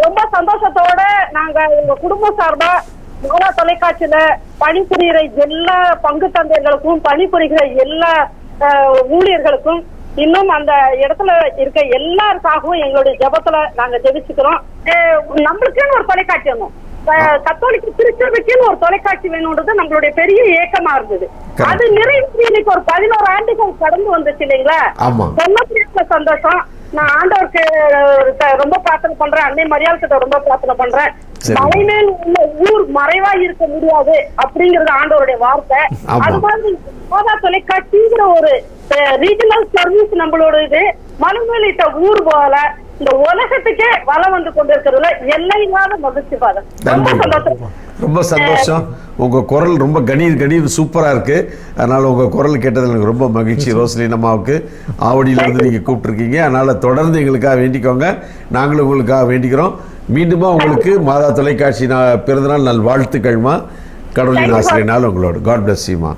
ரொம்ப சந்தோஷத்தோட நாங்க எங்க குடும்ப சார்பா மாதா தொலைக்காட்சியில பணிபுரிகிற எல்லா பங்கு தந்தைகளுக்கும் பணிபுரிகிற எல்லா ஊழியர்களுக்கும் இன்னும் அந்த இடத்துல இருக்க எல்லாருக்காகவும் எங்களுடைய ஜபத்துல நாங்க ஜெபிச்சுக்கிறோம். நம்மளுக்குன்னு ஒரு தொலைக்காட்சி வேணும், கத்தோலிக்க திருச்சபைக்குன்னு ஒரு தொலைக்காட்சி வேணும்ன்றது நம்மளுடைய பெரிய ஏக்கமா இருந்தது. அது நிறைவு இன்னைக்கு ஒரு 11 ஆண்டுகள் கடந்து வந்துச்சு இல்லைங்களா? சொன்ன சந்தோஷம். நான் ஆண்டவருக்கு ரொம்ப பிரார்த்தனை பண்றேன், அன்னை மரியாள் கிட்ட ரொம்ப பிரார்த்தனை பண்றேன். மலைமேல் உள்ள ஊர் மறைவா இருக்க முடியாது அப்படிங்கறது ஆண்டவருடைய வார்த்தை. அது மாதிரி மாதா தொலைக்காட்சிங்கிற ஒரு ரீஜனல் சர்வீஸ் நம்மளோட இது மலைமேலிட்ட ஊர் போல இந்த உலகத்துக்கே வளம் வந்து கொண்டிருக்கிறதுல எல்லை இல்லாத மகிழ்ச்சி பாதம். ரொம்ப சந்தோஷம், ரொம்ப சந்தோஷம். உங்கள் குரல் ரொம்ப கணீர் சூப்பராக இருக்குது. அதனால் உங்கள் குரல் கேட்டதில் எனக்கு ரொம்ப மகிழ்ச்சி. ரோஸ்லின் அம்மாவுக்கு ஆவடியிலேருந்து நீங்கள் கூப்பிட்ருக்கீங்க. அதனால் தொடர்ந்து எங்களுக்காக வேண்டிக்கோங்க, நாங்களும் உங்களுக்காக வேண்டிக்கிறோம். மீண்டுமா உங்களுக்கு மாதா தொலைக்காட்சி பிறந்தநாள் நல் வாழ்த்துக்கள்மா. கடவுளின் ஆசிரியர் நாள் உங்களோட. காட் பிளஸ் யூ மா.